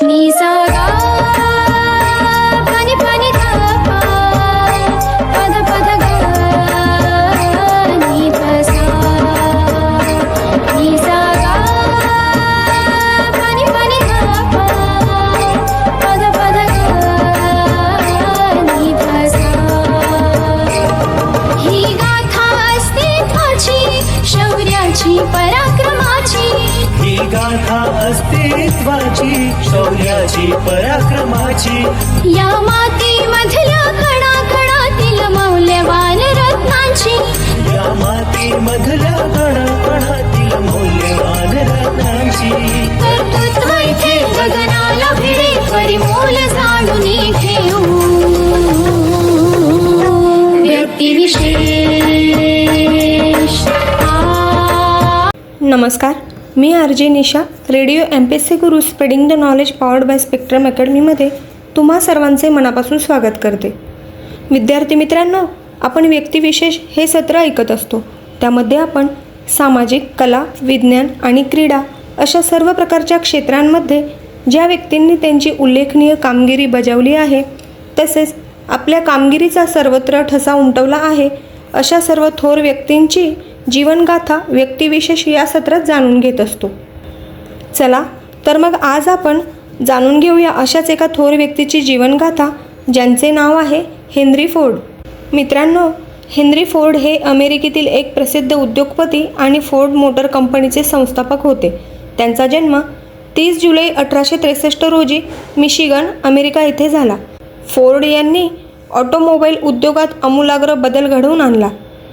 नि सा गा पनि पनि धा पा पद पद गा नि ध सा नि सा गा पनि पनि धा पा पद पद गा नि ध सा ही गाथा अस्तित्वाची शौर्याची पराक्रमाची ही गाथा अस्तित्वाची शौर्याची पराक्रमाची या मातीमधल्या कणाकणातील मौल्यवान रत्नांची या मातीमधल्या कणाकणातील मौल्यवान रत्नांची कर्तृत्व इथे गगनाला भिडे परिमोल जाणून घेऊ व्यक्तिविशेष नमस्कार, मी RJ. Nisha. Radio MPSC Guru spreading the knowledge powered by Spectrum अकॅडमीमध्ये तुम्हा सर्वांचे मनापासून स्वागत करते. विद्यार्थी मित्रांनो, आपण व्यक्तिविशेष हे सत्र ऐकत असतो. त्यामध्ये आपण सामाजिक, कला, विज्ञान आणि क्रीडा अशा सर्व प्रकारच्या क्षेत्रांमध्ये ज्या व्यक्तींनी त्यांची उल्लेखनीय कामगिरी बजावली आहे, तसेच आपल्या कामगिरीचा सर्वत्र ठसा उमटवला आहे, अशा सर्व थोर व्यक्तींची जीवनगाथा व्यक्तिविशेष या सत्रात जाणून घेत असतो. चला तर मग आज आपण जाणून घेऊया अशाच एका थोर व्यक्तीची जीवनगाथा, ज्यांचे नाव आहे हेनरी फोर्ड. मित्रांनो, हेनरी फोर्ड हे अमेरिकेतील एक प्रसिद्ध उद्योगपती आणि फोर्ड मोटर कंपनीचे संस्थापक होते. त्यांचा जन्म 30 जुलै 1863 रोजी मिशिगन, अमेरिका येथे झाला. फोर्ड यांनी ऑटोमोबाईल उद्योगात आमूलाग्र बदल घडवून आणला.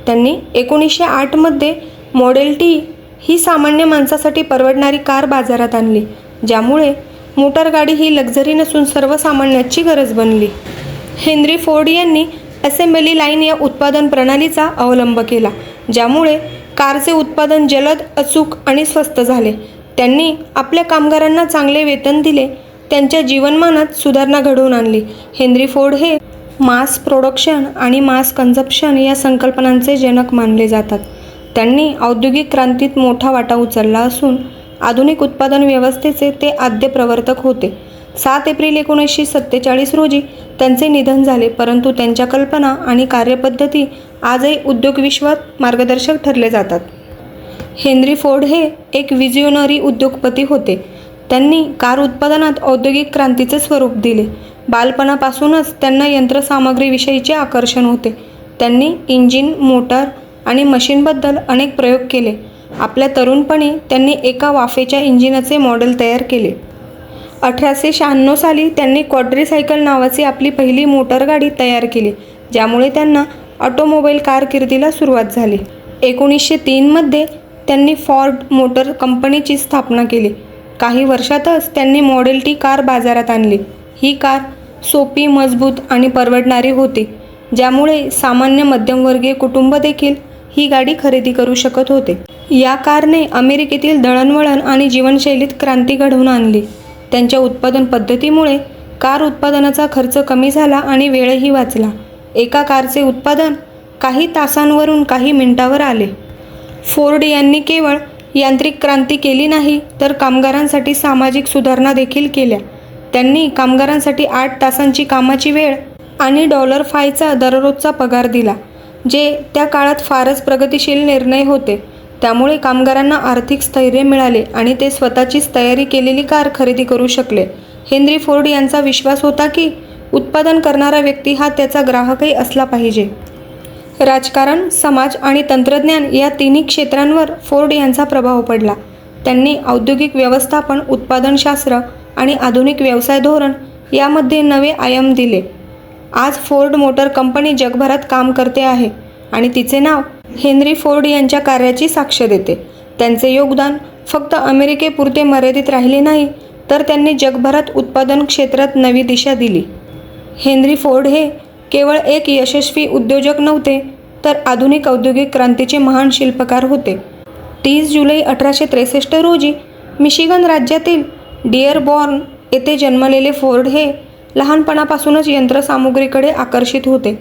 त्यांनी 1908 मध्ये मॉडेल टी ही सामान्य माणसासाठी परवडणारी कार बाजारात आणली, ज्यामुळे मोटारगाडी ही लक्झरी नसून सर्वसामान्याची गरज बनली. हेनरी फोर्ड यांनी असेंब्ली लाईन या उत्पादन प्रणालीचा अवलंब केला, ज्यामुळे कारचे उत्पादन जलद, अचूक आणि स्वस्त झाले. त्यांनी आपल्या कामगारांना चांगले वेतन दिले, त्यांच्या जीवनमानात सुधारणा घडवून आणली. हेनरी फोर्ड हे मास प्रोडक्शन आणि मास कन्झप्शन या संकल्पनांचे जनक मानले जातात. त्यांनी औद्योगिक क्रांतीत मोठा वाटा उचलला असून आधुनिक उत्पादन व्यवस्थेचे ते आद्य प्रवर्तक होते. 7 एप्रिल 1947 रोजी त्यांचे निधन झाले, परंतु त्यांच्या कल्पना आणि कार्यपद्धती आजही उद्योग विश्वात मार्गदर्शक ठरले जातात. हेनरी फोर्ड हे एक विजिओनरी उद्योगपती होते. त्यांनी कार उत्पादनात औद्योगिक क्रांतीचे स्वरूप दिले. बालपणापासूनच त्यांना यंत्रसामग्रीविषयीचे आकर्षण होते. त्यांनी इंजिन, मोटर आणि मशीनबद्दल अनेक प्रयोग केले. आपल्या तरुणपणी त्यांनी एका वाफेच्या इंजिनाचे मॉडेल तयार केले. 1896 साली त्यांनी क्वाड्रीसायकल नावाची आपली पहिली मोटरगाडी तयार केली, ज्यामुळे त्यांना ऑटोमोबाईल कारकिर्दीला सुरुवात झाली. 1903 मध्ये त्यांनी फॉर्ड मोटर कंपनीची स्थापना केली. काही वर्षातच त्यांनी मॉडेल टी कार बाजारात आणली. ही कार सोपी, मजबूत आणि परवडणारी होती, ज्यामुळे सामान्य मध्यमवर्गीय कुटुंब देखील ही गाडी खरेदी करू शकत होते. या कारने अमेरिकेतील दळणवळण आणि जीवनशैलीत क्रांती घडवून आणली. त्यांच्या उत्पादन पद्धतीमुळे कार उत्पादनाचा खर्च कमी झाला आणि वेळही वाचला. एका कारचे उत्पादन काही तासांवरून काही मिनिटावर आले. फोर्ड यांनी केवळ यांत्रिक क्रांती केली नाही, तर कामगारांसाठी सामाजिक सुधारणा देखील केल्या. त्यांनी कामगारांसाठी 8 तासांची कामाची वेळ आणि $5चा दररोजचा पगार दिला, जे त्या काळात फारच प्रगतिशील निर्णय होते. त्यामुळे कामगारांना आर्थिक स्थैर्य मिळाले आणि ते स्वतःचीच तयारी केलेली कार खरेदी करू शकले. हेनरी फोर्ड यांचा विश्वास होता की उत्पादन करणारा व्यक्ती हा त्याचा ग्राहकही असला पाहिजे. राजकारण, समाज आणि तंत्रज्ञान या तिन्ही क्षेत्रांवर फोर्ड यांचा प्रभाव पडला. त्यांनी औद्योगिक व्यवस्थापन, उत्पादनशास्त्र आणि आधुनिक व्यवसाय धोरण यामध्ये नवे आयाम दिले. आज फोर्ड मोटर कंपनी जगभरात काम करते आहे आणि तिचे नाव हेनरी फोर्ड यांच्या कार्याची साक्ष देते. त्यांचे योगदान फक्त अमेरिकेपुरते मर्यादित राहिले नाही, तर त्यांनी जगभरात उत्पादन क्षेत्रात नवी दिशा दिली. हेनरी फोर्ड हे केवळ एक यशस्वी उद्योजक नव्हते, तर आधुनिक औद्योगिक क्रांतीचे महान शिल्पकार होते. 30 जुलै 1863 रोजी मिशिगन राज्यातील डिअरबॉर्न येथे जन्मलेले फोर्ड हे लहानपणापासूनच यंत्रसामुग्रीकडे आकर्षित होते.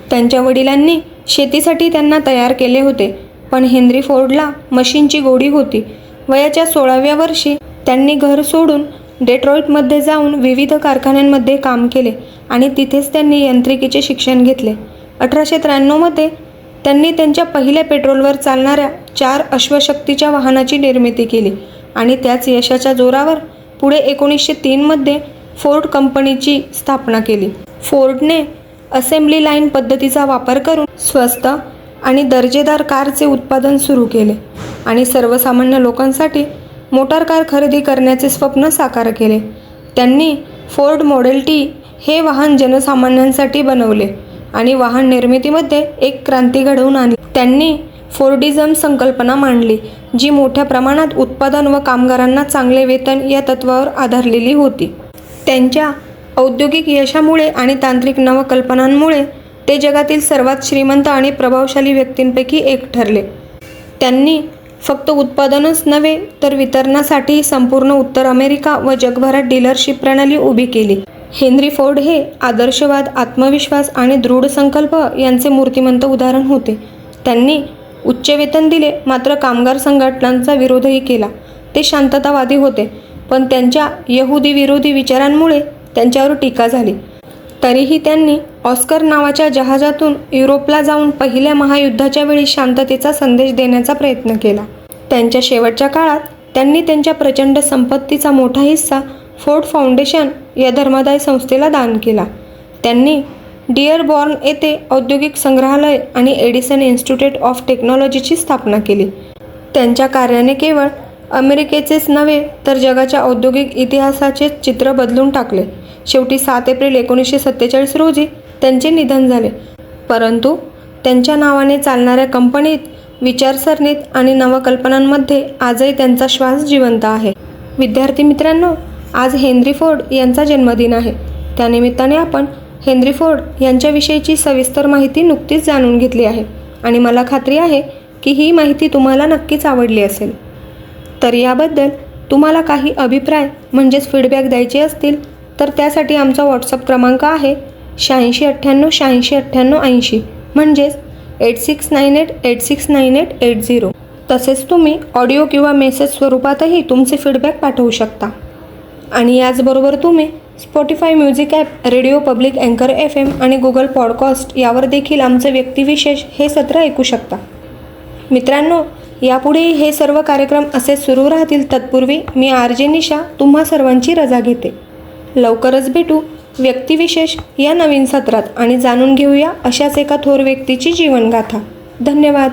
त्यांच्या वडिलांनी शेतीसाठी त्यांना तयार केले होते, पण हेनरी फोर्डला मशीनची गोडी होती. वयाच्या 16व्या वर्षी त्यांनी घर सोडून डेट्रॉईटमध्ये जाऊन विविध कारखान्यांमध्ये काम केले आणि तिथेच त्यांनी यांत्रिकीचे शिक्षण घेतले. 1893मध्ये त्यांनी त्यांच्या पहिल्या पेट्रोलवर चालणाऱ्या 4 अश्वशक्तीच्या वाहनाची निर्मिती केली आणि त्याच यशाच्या जोरावर पुढे 1903मध्ये फोर्ड कंपनीची स्थापना केली. फोर्डने असेंब्ली लाईन पद्धतीचा वापर करून स्वस्त आणि दर्जेदार कारचे उत्पादन सुरू केले आणि सर्वसामान्य लोकांसाठी मोटार कार खरेदी करण्याचे स्वप्न साकार केले. त्यांनी फोर्ड मॉडेल टी हे वाहन जनसामान्यांसाठी बनवले आणि वाहन निर्मितीमध्ये एक क्रांती घडवून आणली. त्यांनी फोर्डिझम संकल्पना मांडली, जी मोठ्या प्रमाणात उत्पादन व कामगारांना चांगले वेतन या तत्त्वावर आधारलेली होती. त्यांच्या औद्योगिक यशामुळे आणि तांत्रिक नवकल्पनांमुळे ते जगातील सर्वात श्रीमंत आणि प्रभावशाली व्यक्तींपैकी एक ठरले. त्यांनी फक्त उत्पादनच नव्हे तर वितरणासाठी संपूर्ण उत्तर अमेरिका व जगभरात डीलरशिप प्रणाली उभी केली. हेनरी फोर्ड हे आदर्शवाद, आत्मविश्वास आणि दृढ संकल्प यांचे मूर्तिमंत उदाहरण होते. त्यांनी उच्च वेतन दिले, मात्र कामगार संघटनांचा विरोधही केला. ते शांततावादी होते, पण त्यांच्या यहुदी विरोधी विचारांमुळे त्यांच्यावर टीका झाली. तरीही त्यांनी ऑस्कर नावाच्या जहाजातून युरोपला जाऊन पहिल्या महायुद्धाच्या वेळी शांततेचा संदेश देण्याचा प्रयत्न केला. त्यांच्या शेवटच्या काळात त्यांनी त्यांच्या प्रचंड संपत्तीचा मोठा हिस्सा फोर्ड फाउंडेशन या धर्मादाय संस्थेला दान केला. त्यांनी डिअरबॉर्न येथे औद्योगिक संग्रहालय आणि एडिसन इन्स्टिट्यूट ऑफ टेक्नॉलॉजीची स्थापना केली. त्यांच्या कार्याने केवळ अमेरिकेचेच नव्हे तर जगाच्या औद्योगिक इतिहासाचे चित्र बदलून टाकले. शेवटी 7 एप्रिल 1947 रोजी त्यांचे निधन झाले, परंतु त्यांच्या नावाने चालणाऱ्या कंपनीत, विचारसरणीत आणि नवकल्पनांमध्ये आजही त्यांचा श्वास जिवंत आहे. विद्यार्थी मित्रांनो, आज हेनरी फोर्ड यांचा जन्मदिन आहे. त्यानिमित्ताने आपण हेनरी फोर्ड यांच्याविषयीची सविस्तर माहिती नुकतीच जाणून घेतली आहे आणि मला खात्री आहे की ही माहिती तुम्हाला नक्कीच आवडली असेल. तर याबद्दल तुम्हाला काही अभिप्राय म्हणजेच फीडबॅक द्यायचे असतील तर त्यासाठी आमचा व्हॉट्सअप क्रमांक आहे 8698869880 म्हणजेच 8698869880. तसेच तुम्ही ऑडिओ किंवा मेसेज स्वरूपातही तुमचे फीडबॅक पाठवू शकता. आणि याचबरोबर तुम्ही Spotify music app, radio public, अँकर FM आणि गुगल पॉडकास्ट यावर देखील आमचे व्यक्तिविशेष हे सत्र ऐकू शकता. मित्रांनो, यापुढेही हे सर्व कार्यक्रम असेच सुरू राहतील. तत्पूर्वी मी RJ निशा तुम्हा सर्वांची रजा घेते. लवकरच भेटू व्यक्तिविशेष या नवीन सत्रात आणि जाणून घेऊया अशाच एका थोर व्यक्तीची जीवनगाथा. धन्यवाद.